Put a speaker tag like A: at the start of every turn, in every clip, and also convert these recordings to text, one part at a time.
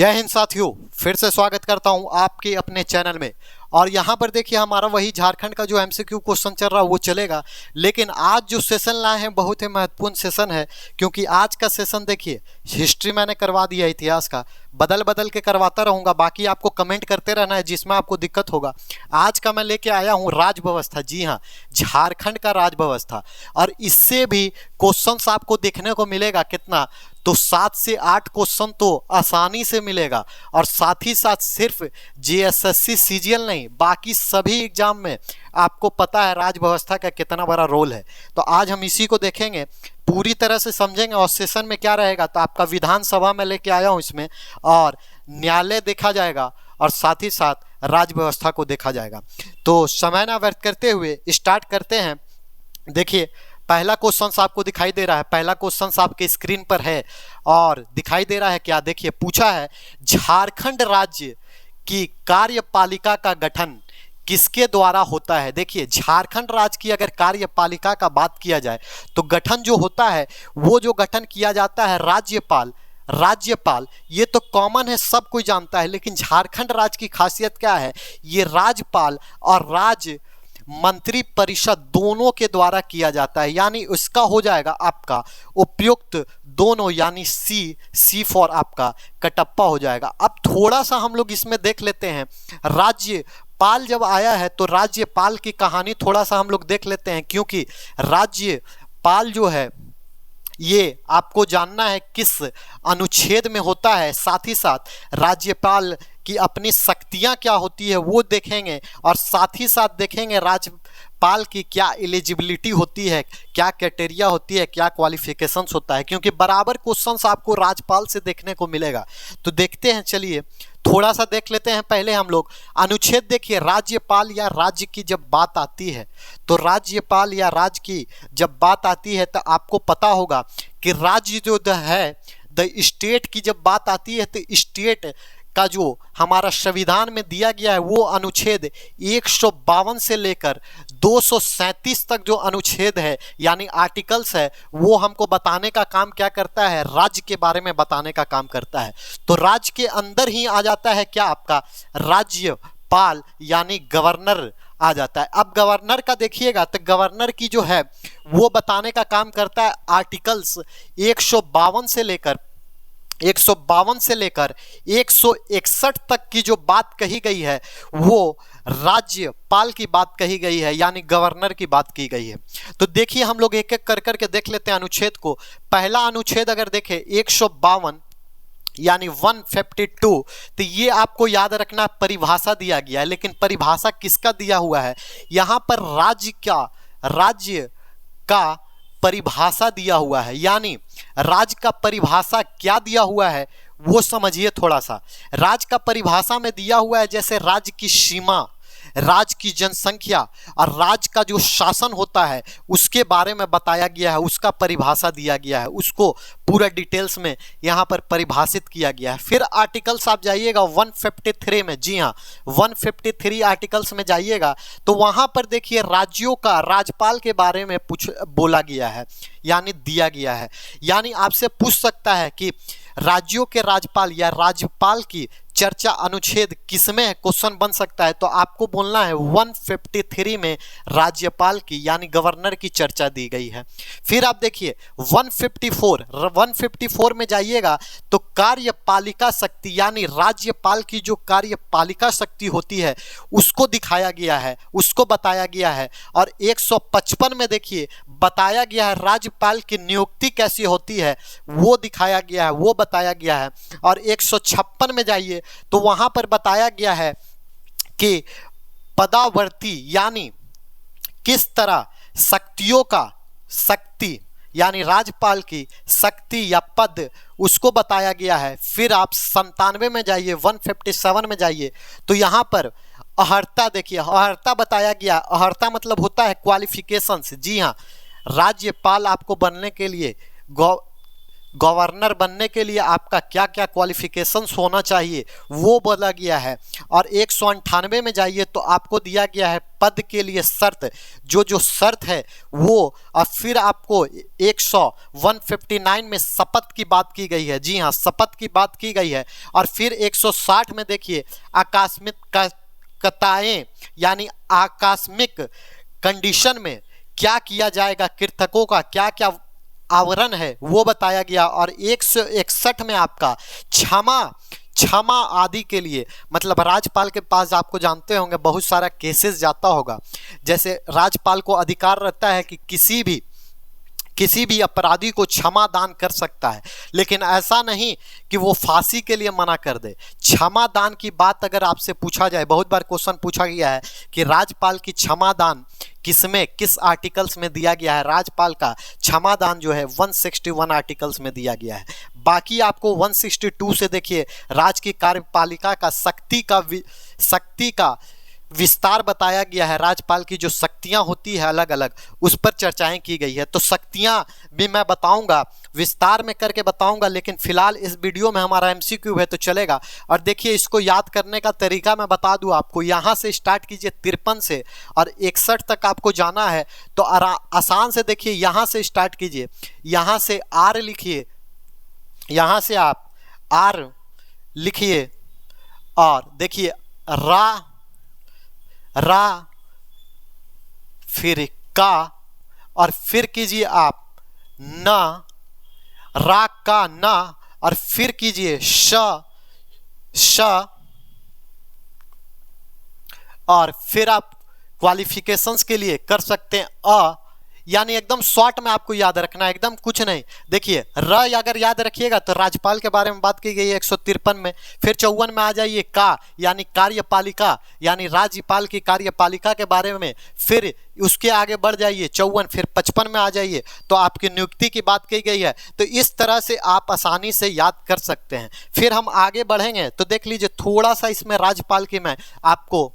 A: जय हिंद साथियों, फिर से स्वागत करता हूं आपके अपने चैनल में। और यहां पर देखिए हमारा वही झारखंड का जो एमसीक्यू क्वेश्चन चल रहा है वो चलेगा। लेकिन आज जो सेशन लाए हैं बहुत ही महत्वपूर्ण सेशन है, क्योंकि आज का सेशन देखिए हिस्ट्री मैंने करवा दिया, इतिहास का बदल बदल के करवाता रहूंगा, बाकी आपको कमेंट करते रहना है जिसमें आपको दिक्कत होगा। आज का मैं लेके आया हूँ राज व्यवस्था। जी हाँ, झारखंड का राज व्यवस्था। और इससे भी क्वेश्चंस आपको देखने को मिलेगा कितना, तो 7 से 8 क्वेश्चन तो आसानी से मिलेगा। और साथ ही साथ सिर्फ जीएसएससी सीजीएल नहीं, बाकी सभी एग्जाम में आपको पता है राज व्यवस्था का कितना बड़ा रोल है। तो आज हम इसी को देखेंगे, पूरी तरह से समझेंगे। और सेशन में क्या रहेगा, तो आपका विधानसभा में लेके आया हूँ इसमें, और न्यायालय देखा जाएगा और साथ ही साथ राज व्यवस्था को देखा जाएगा। तो समय ना व्यर्थ करते हुए स्टार्ट करते हैं। देखिए पहला क्वेश्चन आपको दिखाई दे रहा है, पहला क्वेश्चन आपके स्क्रीन पर है और दिखाई दे रहा है क्या, देखिए पूछा है झारखंड राज्य की कार्यपालिका का गठन किसके द्वारा होता है। देखिए झारखंड राज्य की अगर कार्यपालिका का बात किया जाए तो गठन जो होता है वो जो गठन किया जाता है राज्यपाल ये तो कॉमन है, सब कोई जानता है। लेकिन झारखंड राज्य की खासियत क्या है, ये राज्यपाल और राज्य मंत्री परिषद दोनों के द्वारा किया जाता है। यानी उसका हो जाएगा आपका उपयुक्त दोनों, यानी सी फॉर आपका कटप्पा हो जाएगा। अब थोड़ा सा हम लोग इसमें देख लेते हैं, राज्यपाल जब आया है तो राज्यपाल की कहानी थोड़ा सा हम लोग देख लेते हैं, क्योंकि राज्यपाल जो है ये आपको जानना है किस अनुच्छेद में होता है। साथ ही साथ राज्यपाल की अपनी शक्तियां क्या होती है वो देखेंगे, और साथ ही साथ देखेंगे राज्यपाल की क्या एलिजिबिलिटी होती है, क्या क्राइटेरिया होती है, क्या क्वालिफिकेशंस होता है, क्योंकि बराबर क्वेश्चंस आपको राज्यपाल से देखने को मिलेगा। तो देखते हैं, चलिए थोड़ा सा देख लेते हैं। पहले हम लोग अनुच्छेद देखिए, राज्यपाल या राज्य की जब बात आती है तो राज्यपाल या राज्य की जब बात आती है तो आपको पता होगा कि राज्य जो है द स्टेट की जब बात आती है तो स्टेट का जो हमारा संविधान में दिया गया है वो अनुच्छेद 152 से लेकर 237 तक जो अनुच्छेद है यानी आर्टिकल्स है वो हमको बताने का काम क्या करता है, राज्य के बारे में बताने का काम करता है। तो राज्य के अंदर ही आ जाता है क्या, आपका राज्यपाल यानी गवर्नर आ जाता है। अब गवर्नर का देखिएगा तो गवर्नर की जो है वो बताने का काम करता है आर्टिकल्स 152 से लेकर 161 तक की जो बात कही गई है वो राज्यपाल की बात कही गई है, यानी गवर्नर की बात की गई है। तो देखिए हम लोग एक एक कर करके देख लेते हैं अनुच्छेद को। पहला अनुच्छेद अगर देखें 152 यानी 152, तो ये आपको याद रखना परिभाषा दिया गया है। लेकिन परिभाषा किसका दिया हुआ है, यहां पर राज्य का परिभाषा दिया हुआ है। यानी राज्य का परिभाषा क्या दिया हुआ है वो समझिए थोड़ा सा। राज्य का परिभाषा में दिया हुआ है जैसे राज्य की सीमा, राज्य की जनसंख्या और राज्य का जो शासन होता है उसके बारे में बताया गया है, उसका परिभाषा दिया गया है, उसको पूरा डिटेल्स में यहाँ पर परिभाषित किया गया है। फिर आर्टिकल्स आप जाइएगा 153 में, जी हाँ 153 आर्टिकल्स में जाइएगा तो वहाँ पर देखिए राज्यों का राज्यपाल के बारे में बोला गया है, यानी दिया गया है। यानी आपसे पूछ सकता है कि राज्यों के राज्यपाल या राज्यपाल की चर्चा अनुच्छेद किसमें है, क्वेश्चन बन सकता है। तो आपको बोलना है 153 में राज्यपाल की यानी गवर्नर की चर्चा दी गई है। फिर आप देखिए 154 में जाइएगा तो कार्यपालिका शक्ति यानी राज्यपाल की जो कार्यपालिका शक्ति होती है उसको दिखाया गया है, उसको बताया गया है। और 155 में देखिए बताया गया है राज्यपाल की नियुक्ति कैसी होती है वो दिखाया गया है, वो बताया गया है। और 156 में जाइए तो वहां पर बताया गया है कि पदावर्ती यानी किस तरह शक्ति यानी राज्यपाल की शक्ति या पद उसको बताया गया है। फिर आप 97 में जाइए, 157 में जाइए तो यहां पर अहर्ता देखिए, अहर्ता बताया गया। अहर्ता मतलब होता है क्वालिफिकेशंस। जी हाँ, राज्यपाल आपको बनने के लिए गवर्नर बनने के लिए आपका क्या क्या क्वालिफिकेशंस होना चाहिए वो बोला गया है। और 198 में जाइए तो आपको दिया गया है पद के लिए शर्त, जो शर्त है वो। और फिर आपको 159 में शपथ की बात की गई है, जी हाँ शपथ की बात की गई है। और फिर 160 में देखिए आकस्मिक कताएं यानी आकस्मिक कंडीशन में क्या किया जाएगा, कृतकों का क्या क्या आवरण है वो बताया गया। और 161 में आपका क्षमा आदि के लिए, मतलब राज्यपाल के पास आपको जानते होंगे बहुत सारा केसेस जाता होगा, जैसे राज्यपाल को अधिकार रहता है कि किसी भी अपराधी को क्षमा दान कर सकता है, लेकिन ऐसा नहीं कि वो फांसी के लिए मना कर दे। क्षमा दान की बात अगर आपसे पूछा जाए, बहुत बार क्वेश्चन पूछा गया है कि राज्यपाल की क्षमा दान किस आर्टिकल्स में दिया गया है। राज्यपाल का क्षमा दान जो है 161 आर्टिकल्स में दिया गया है। बाकी आपको 162 से देखिए राज्य की कार्यपालिका का शक्ति का विस्तार बताया गया है। राज्यपाल की जो शक्तियां होती है अलग अलग, उस पर चर्चाएं की गई है। तो शक्तियां भी मैं बताऊंगा, विस्तार में करके बताऊंगा, लेकिन फिलहाल इस वीडियो में हमारा एमसीक्यू है तो चलेगा। और देखिए इसको याद करने का तरीका मैं बता दूं आपको, यहाँ से स्टार्ट कीजिए 53 से और 61 तक आपको जाना है तो आसान से देखिए यहाँ से स्टार्ट कीजिए, यहाँ से आर लिखिए, यहाँ से आप आर लिखिए और देखिए रा फिर का और फिर कीजिए आप ना, रा का ना और फिर कीजिए श और फिर आप क्वालिफिकेशंस के लिए कर सकते हैं अ, यानी एकदम शॉर्ट में आपको याद रखना है, एकदम कुछ नहीं। देखिए र अगर याद रखिएगा तो राज्यपाल के बारे में बात की गई है 153 में। फिर 54 में आ जाइए का यानी कार्यपालिका, यानी राज्यपाल की कार्यपालिका के बारे में। फिर उसके आगे बढ़ जाइए 54, फिर 55 में आ जाइए तो आपकी नियुक्ति की बात की गई है। तो इस तरह से आप आसानी से याद कर सकते हैं। फिर हम आगे बढ़ेंगे तो देख लीजिए थोड़ा सा इसमें राज्यपाल की मैं आपको,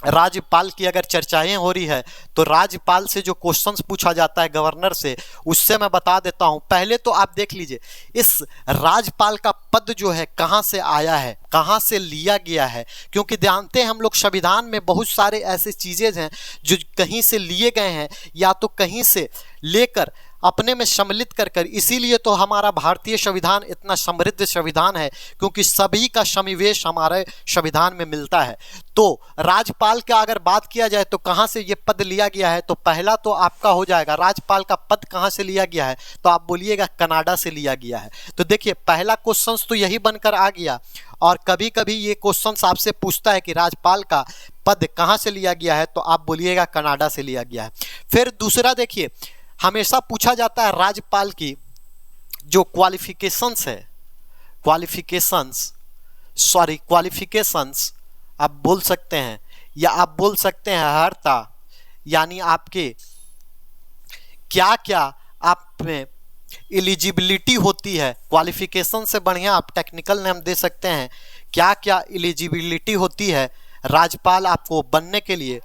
A: राज्यपाल की अगर चर्चाएं हो रही है तो राज्यपाल से जो क्वेश्चंस पूछा जाता है गवर्नर से, उससे मैं बता देता हूं। पहले तो आप देख लीजिए इस राज्यपाल का पद जो है कहां से आया है, कहां से लिया गया है, क्योंकि जानते हैं हम लोग संविधान में बहुत सारे ऐसे चीजें हैं जो कहीं से लिए गए हैं या तो कहीं से लेकर अपने में सम्मिलित कर इसीलिए तो हमारा भारतीय संविधान इतना समृद्ध संविधान है, क्योंकि सभी का सन्निवेश हमारे संविधान में मिलता है। तो राज्यपाल का अगर बात किया जाए तो कहां से ये पद लिया गया है, तो पहला तो आपका हो जाएगा राज्यपाल का पद कहां से लिया गया है, तो आप बोलिएगा कनाडा से लिया गया है। तो देखिए पहला क्वेश्चन तो यही बनकर आ गया। और कभी कभी ये क्वेश्चन आपसे पूछता है कि राज्यपाल का पद कहां से लिया गया है, तो आप बोलिएगा कनाडा से लिया गया है। फिर दूसरा देखिए हमेशा पूछा जाता है राज्यपाल की जो क्वालिफिकेशंस है, क्वालिफिकेशंस आप बोल सकते हैं, या आप बोल सकते हैं अर्हता, यानी आपके क्या क्या आप में एलिजिबिलिटी होती है। क्वालिफिकेशन से बढ़िया आप टेक्निकल नेम दे सकते हैं, क्या क्या एलिजिबिलिटी होती है राज्यपाल आपको बनने के लिए।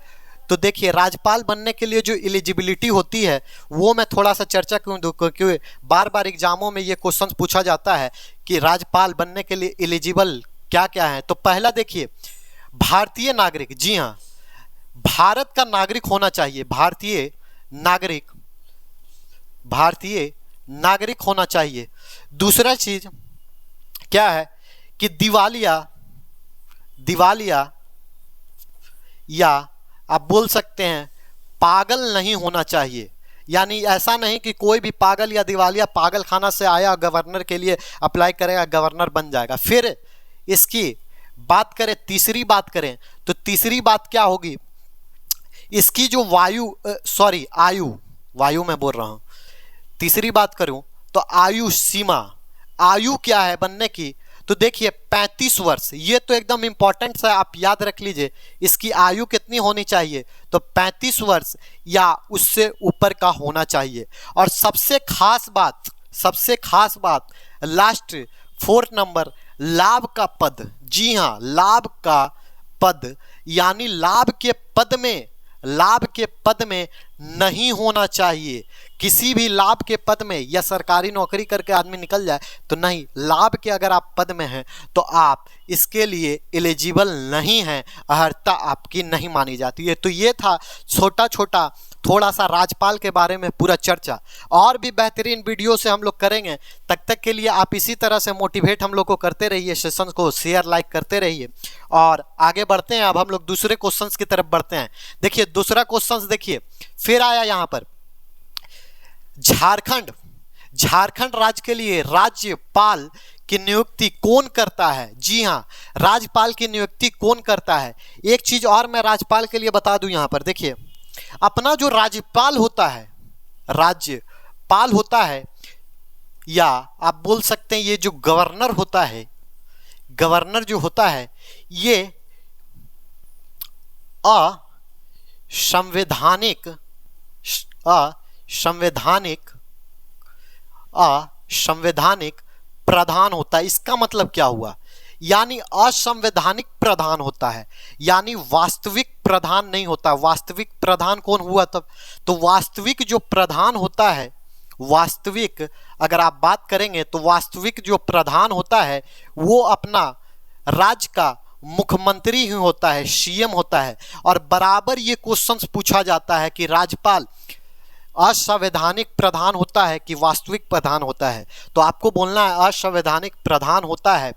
A: तो देखिए राज्यपाल बनने के लिए जो एलिजिबिलिटी होती है वो मैं थोड़ा सा चर्चा क्योंकि बार बार एग्जामों में ये क्वेश्चन पूछा जाता है कि राज्यपाल बनने के लिए एलिजिबल क्या क्या है। तो पहला देखिए भारतीय नागरिक, जी हाँ भारत का नागरिक होना चाहिए, भारतीय नागरिक होना चाहिए। दूसरा चीज क्या है कि दिवालिया या आप बोल सकते हैं पागल नहीं होना चाहिए, यानी ऐसा नहीं कि कोई भी पागल या दिवालिया पागल खाना से आया गवर्नर के लिए अप्लाई करेगा गवर्नर बन जाएगा। फिर इसकी बात करें, तीसरी बात करें तो तीसरी बात क्या होगी, इसकी जो वायु में बोल रहा हूं, तीसरी बात करूं तो आयु सीमा, आयु क्या है बनने की, तो देखिए 35 वर्ष, ये तो एकदम इंपॉर्टेंट है, आप याद रख लीजिए इसकी आयु कितनी होनी चाहिए, तो 35 वर्ष या उससे ऊपर का होना चाहिए। और सबसे खास बात लास्ट 4 नंबर लाभ का पद, जी हाँ लाभ का पद, यानी लाभ के पद में नहीं होना चाहिए। किसी भी लाभ के पद में या सरकारी नौकरी करके आदमी निकल जाए तो नहीं, लाभ के अगर आप पद में हैं तो आप इसके लिए एलिजिबल नहीं हैं, अर्हता आपकी नहीं मानी जाती है। तो ये था छोटा छोटा थोड़ा सा राजपाल के बारे में पूरा चर्चा। और भी बेहतरीन वीडियो से हम लोग करेंगे, तब तक के लिए आप इसी तरह से मोटिवेट हम लोग को करते रहिए, सेशन को शेयर लाइक करते रहिए और आगे बढ़ते हैं। अब हम लोग दूसरे क्वेश्चंस की तरफ बढ़ते हैं। देखिए दूसरा क्वेश्चंस देखिए फिर आया यहाँ पर, झारखंड राज्य के लिए राज्यपाल की नियुक्ति कौन करता है? जी हाँ, राज्यपाल की नियुक्ति कौन करता है? एक चीज और मैं राज्यपाल के लिए बता दूं यहाँ पर, देखिए अपना जो राज्यपाल होता है या आप बोल सकते हैं ये जो गवर्नर होता है, गवर्नर जो होता है ये असंवैधानिक प्रधान होता है। इसका मतलब क्या हुआ? यानी असंवैधानिक प्रधान होता है, यानी वास्तविक प्रधान नहीं होता। वास्तविक प्रधान कौन हुआ तब? तो वास्तविक जो प्रधान होता है, वास्तविक अगर आप बात करेंगे तो वास्तविक जो प्रधान होता है वो अपना राज्य का मुख्यमंत्री ही होता है, सीएम होता है। और बराबर ये क्वेश्चन पूछा जाता है कि राज्यपाल असंवैधानिक प्रधान होता है कि वास्तविक प्रधान होता है, तो आपको बोलना है असंवैधानिक प्रधान होता है।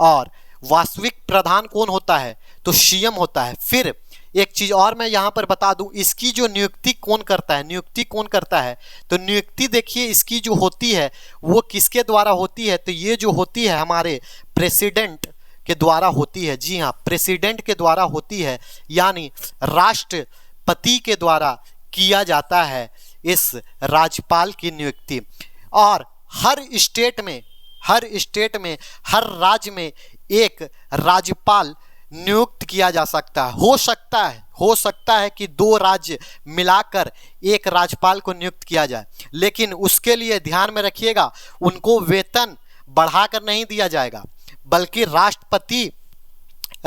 A: और वास्तविक प्रधान कौन होता है? तो सीएम होता है। फिर एक चीज और मैं यहां पर बता दूं, इसकी जो नियुक्ति कौन करता है? नियुक्ति कौन करता है? तो नियुक्ति देखिए इसकी जो होती है वो किसके द्वारा होती है? तो ये जो होती है हमारे प्रेसिडेंट के द्वारा होती है। जी हाँ, प्रेसिडेंट के द्वारा होती है, यानी राष्ट्रपति के द्वारा किया जाता है इस राज्यपाल की नियुक्ति। और हर स्टेट में हर राज्य में एक राज्यपाल नियुक्त किया जा सकता है। हो सकता है कि 2 राज्य मिलाकर एक राज्यपाल को नियुक्त किया जाए, लेकिन उसके लिए ध्यान में रखिएगा उनको वेतन बढ़ाकर नहीं दिया जाएगा, बल्कि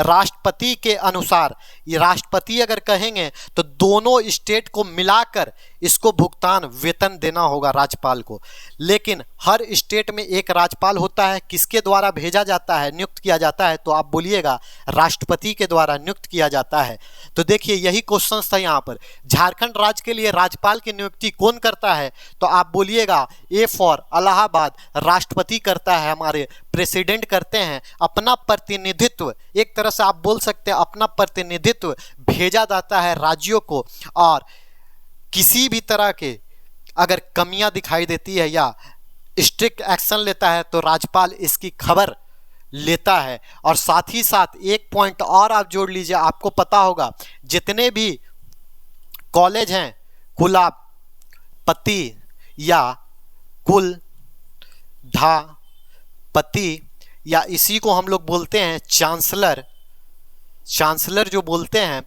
A: राष्ट्रपति के अनुसार, ये राष्ट्रपति अगर कहेंगे तो दोनों स्टेट को मिलाकर इसको भुगतान वेतन देना होगा राज्यपाल को। लेकिन हर स्टेट में एक राज्यपाल होता है, किसके द्वारा भेजा जाता है, नियुक्त किया जाता है? तो आप बोलिएगा राष्ट्रपति के द्वारा नियुक्त किया जाता है। तो देखिए यही क्वेश्चन था यहाँ पर, झारखंड राज्य के लिए राज्यपाल की नियुक्ति कौन करता है? तो आप बोलिएगा ए फॉर इलाहाबाद, राष्ट्रपति करता है, हमारे प्रेसिडेंट करते हैं। अपना प्रतिनिधित्व, एक तरह से आप बोल सकते हैं अपना प्रतिनिधित्व भेजा जाता है राज्यों को। और किसी भी तरह के अगर कमियां दिखाई देती है या स्ट्रिक्ट एक्शन लेता है तो राज्यपाल इसकी खबर लेता है। और साथ ही साथ एक पॉइंट और आप जोड़ लीजिए, आपको पता होगा जितने भी कॉलेज हैं, कुलापति या कुलधापति या इसी को हम लोग बोलते हैं चांसलर जो बोलते हैं,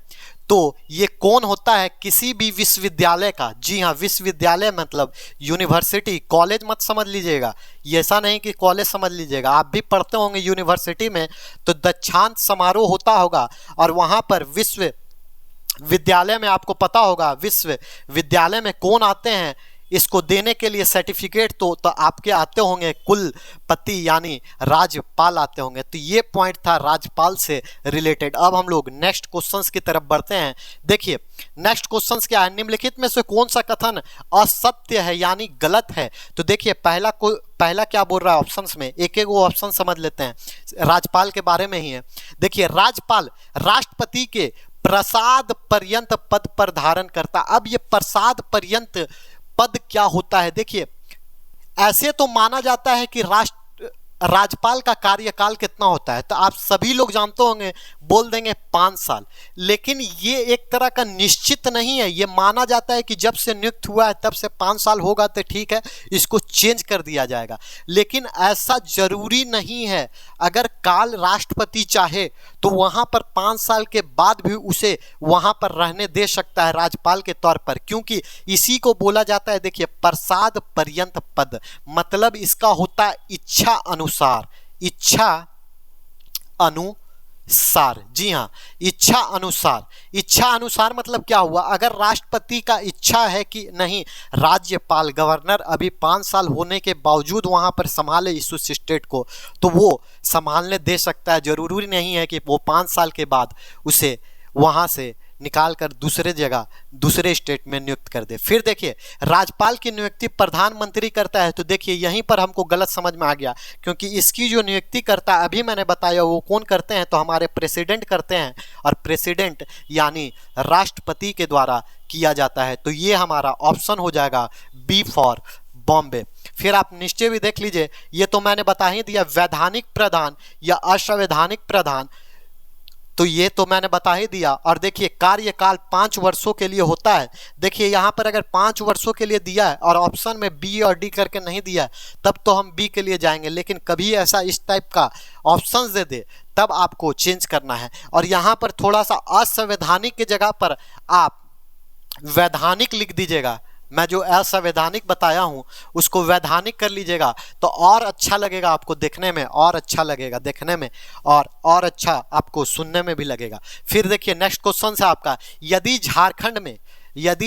A: तो ये कौन होता है? किसी भी विश्वविद्यालय का। जी हाँ, विश्वविद्यालय मतलब यूनिवर्सिटी, कॉलेज मत समझ लीजिएगा, ये ऐसा नहीं कि कॉलेज समझ लीजिएगा। आप भी पढ़ते होंगे यूनिवर्सिटी में, तो दीक्षांत समारोह होता होगा और वहाँ पर विश्वविद्यालय में आपको पता होगा विश्वविद्यालय में कौन आते हैं इसको देने के लिए सर्टिफिकेट, तो आपके आते होंगे कुलपति यानी राज्यपाल आते होंगे। तो ये पॉइंट था राज्यपाल से रिलेटेड। अब हम लोग नेक्स्ट क्वेश्चंस की तरफ बढ़ते हैं। देखिए नेक्स्ट क्वेश्चंस क्या है, निम्नलिखित में से कौन सा कथन असत्य है यानी गलत है? तो देखिए पहला क्या बोल रहा है ऑप्शंस में, एक एक वो ऑप्शन समझ लेते हैं, राज्यपाल के बारे में ही है। देखिए राज्यपाल राष्ट्रपति के प्रसाद पर्यंत पद पर धारण करता। अब ये प्रसाद पर्यंत पद क्या होता है? देखिए ऐसे तो माना जाता है कि राज्यपाल का कार्यकाल कितना होता है, तो आप सभी लोग जानते होंगे, बोल देंगे 5 साल। लेकिन ये एक तरह का निश्चित नहीं है, ये माना जाता है कि जब से नियुक्त हुआ है तब से 5 साल होगा तो ठीक है, इसको चेंज कर दिया जाएगा। लेकिन ऐसा जरूरी नहीं है, अगर काल राष्ट्रपति चाहे तो वहाँ पर 5 साल के बाद भी उसे वहाँ पर रहने दे सकता है राज्यपाल के तौर पर, क्योंकि इसी को बोला जाता है। देखिए प्रसाद पर्यंत पद मतलब इसका होता है इच्छा अनुसार सार, जी हाँ, इच्छा अनुसार। इच्छा अनुसार मतलब क्या हुआ, अगर राष्ट्रपति का इच्छा है कि नहीं राज्यपाल गवर्नर अभी 5 साल होने के बावजूद वहां पर संभाले इस उस स्टेट को, तो वो संभालने दे सकता है। जरूरी नहीं है कि वो 5 साल के बाद उसे वहां से निकाल कर दूसरे जगह दूसरे स्टेट में नियुक्त कर दे। फिर देखिए राज्यपाल की नियुक्ति प्रधानमंत्री करता है, तो देखिए यहीं पर हमको गलत समझ में आ गया, क्योंकि इसकी जो नियुक्ति करता है अभी मैंने बताया वो कौन करते हैं, तो हमारे प्रेसिडेंट करते हैं, और प्रेसिडेंट यानी राष्ट्रपति के द्वारा किया जाता है। तो ये हमारा ऑप्शन हो जाएगा बी फॉर बॉम्बे। फिर आप निश्चय भी देख लीजिए, ये तो मैंने बता ही दिया, वैधानिक प्रधान या असंवैधानिक प्रधान, तो ये तो मैंने बता ही दिया। और देखिए कार्यकाल 5 वर्षों के लिए होता है। देखिए यहाँ पर अगर 5 वर्षों के लिए दिया है और ऑप्शन में बी और डी करके नहीं दिया है, तब तो हम बी के लिए जाएंगे, लेकिन कभी ऐसा इस टाइप का ऑप्शन दे दे तब आपको चेंज करना है। और यहाँ पर थोड़ा सा असंवैधानिक की जगह पर आप वैधानिक लिख दीजिएगा। मैं जो असंवैधानिक बताया हूँ उसको वैधानिक कर लीजिएगा, तो और अच्छा लगेगा आपको देखने में, और अच्छा लगेगा देखने में, और अच्छा आपको सुनने में भी लगेगा। फिर देखिए नेक्स्ट क्वेश्चन है आपका, यदि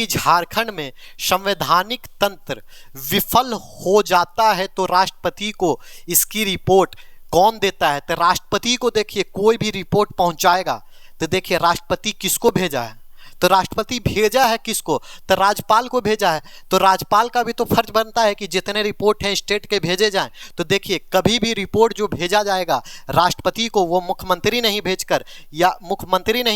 A: झारखंड में संवैधानिक तंत्र विफल हो जाता है तो राष्ट्रपति को इसकी रिपोर्ट कौन देता है। तो राष्ट्रपति को देखिए कोई भी रिपोर्ट पहुंचाएगा तो देखिए राष्ट्रपति किसको भेजा है, तो राष्ट्रपति भेजा है किसको, तो राज्यपाल को भेजा है। तो राज्यपाल का भी तो फर्ज बनता है कि जितने रिपोर्ट हैं स्टेट के भेजे जाएं। तो देखिए कभी भी रिपोर्ट जो भेजा जाएगा राष्ट्रपति को, वो मुख्यमंत्री नहीं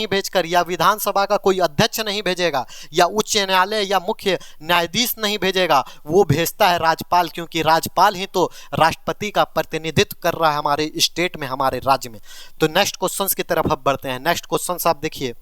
A: भेजकर या विधानसभा का कोई अध्यक्ष नहीं भेजेगा या उच्च न्यायालय या मुख्य न्यायाधीश नहीं भेजेगा, वो भेजता है राज्यपाल, क्योंकि राज्यपाल ही तो राष्ट्रपति का प्रतिनिधित्व कर रहा है हमारे स्टेट में, हमारे राज्य में। तो नेक्स्ट क्वेश्चन की तरफ अब बढ़ते हैं। नेक्स्ट क्वेश्चन आप देखिए,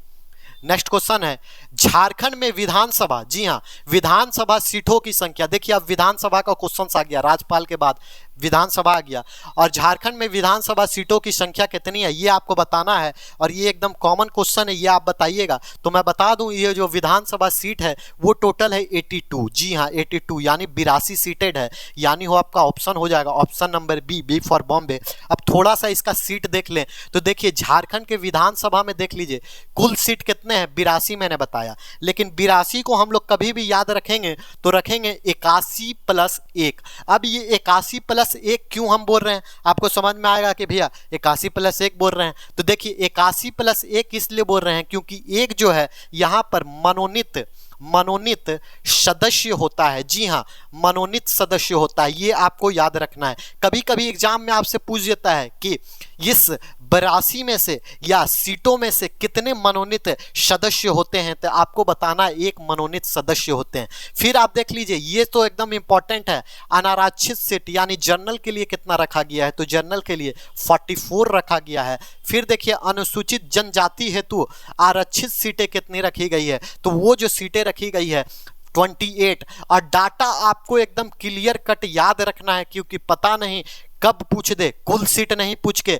A: नेक्स्ट क्वेश्चन है झारखंड में विधानसभा, जी हाँ, विधानसभा सीटों की संख्या। देखिए अब विधानसभा का क्वेश्चन आ गया, राज्यपाल के बाद विधानसभा आ गया, और झारखंड में विधानसभा सीटों की संख्या कितनी है ये आपको बताना है। और ये एकदम कॉमन क्वेश्चन है, ये आप बताइएगा। तो मैं बता दूं ये जो विधानसभा सीट है वो टोटल है 82, जी हाँ 82, यानी 82 सीटेड है, यानी वो आपका ऑप्शन हो जाएगा option number B for Bombay. अब थोड़ा सा इसका सीट देख लें तो देखिए झारखंड के विधानसभा में देख लीजिए कुल सीट कितने हैं, 82 मैंने बताया, लेकिन 82 को हम लोग कभी भी याद रखेंगे तो रखेंगे 81 + 1। अब ये 81 + 1 क्यों हम बोल रहे हैं, आपको समझ में आएगा कि भैया 81 + 1 बोल रहे हैं। तो देखिए 81 + 1 इसलिए बोल रहे हैं क्योंकि एक जो है यहाँ पर मनोनीत सदस्य होता है, जी हाँ मनोनीत सदस्य होता है, ये आपको याद रखना है। कभी कभी एग्जाम में आपसे पूछ देता है कि इस 82 में से या सीटों में से कितने मनोनीत सदस्य होते हैं, तो आपको बताना एक मनोनीत सदस्य होते हैं। फिर आप देख लीजिए ये तो एकदम इंपॉर्टेंट है, अनारक्षित सीट यानी जनरल के लिए कितना रखा गया है, तो जनरल के लिए 44 रखा गया है। फिर देखिए अनुसूचित जनजाति हेतु आरक्षित सीटें कितनी रखी गई है, तो वो जो सीटें रखी गई है 28। और डाटा आपको एकदम क्लियर कट याद रखना है, क्योंकि पता नहीं कब पूछ दे, कुल सीट नहीं पूछ के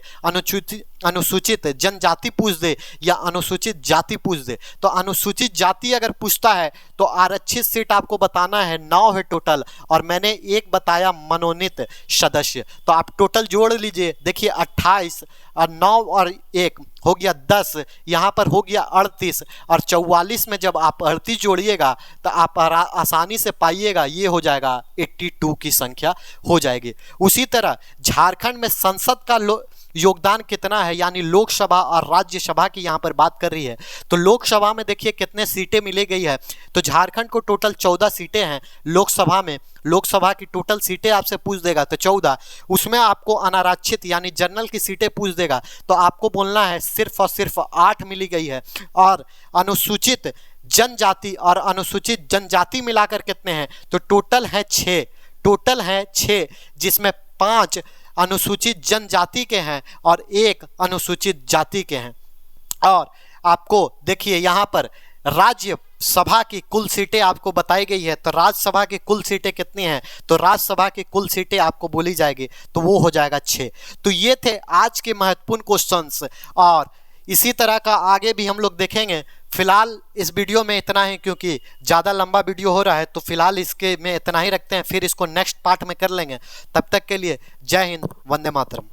A: अनुसूचित जनजाति पूछ दे या अनुसूचित जाति पूछ दे। तो अनुसूचित जाति अगर पूछता है तो आरक्षित सीट आपको बताना है 9 है टोटल, और मैंने एक बताया मनोनीत सदस्य। तो आप टोटल जोड़ लीजिए, देखिए 28 और 9 और 1 हो गया 10, यहाँ पर हो गया 38, और 44 में जब आप 38 जोड़िएगा तो आप आसानी से पाइएगा, ये हो जाएगा 82 की संख्या हो जाएगी। उसी तरह झारखंड में संसद का योगदान कितना है, यानी लोकसभा और राज्यसभा की यहाँ पर बात कर रही है। तो लोकसभा में देखिए कितने सीटें मिली गई है, तो झारखंड को टोटल 14 सीटें हैं लोकसभा में। लोकसभा की टोटल सीटें आपसे पूछ देगा तो 14, उसमें आपको अनारक्षित यानी जनरल की सीटें पूछ देगा तो आपको बोलना है सिर्फ और सिर्फ 8 मिली गई है। और अनुसूचित जनजाति और अनुसूचित जनजाति मिलाकर कितने हैं, तो टोटल है 6, जिसमें 5 अनुसूचित जनजाति के हैं और 1 अनुसूचित जाति के हैं। और आपको देखिए यहाँ पर राज्यसभा की कुल सीटें आपको बताई गई है, तो राज्यसभा की कुल सीटें कितनी हैं, तो राज्यसभा की कुल सीटें आपको बोली जाएगी, तो वो हो जाएगा 6। तो ये थे आज के महत्वपूर्ण क्वेश्चंस, और इसी तरह का आगे भी हम लोग देखेंगे। फिलहाल इस वीडियो में इतना ही, क्योंकि ज़्यादा लंबा वीडियो हो रहा है, तो फिलहाल इसके में इतना ही रखते हैं, फिर इसको नेक्स्ट पार्ट में कर लेंगे। तब तक के लिए जय हिंद, वंदे मातरम।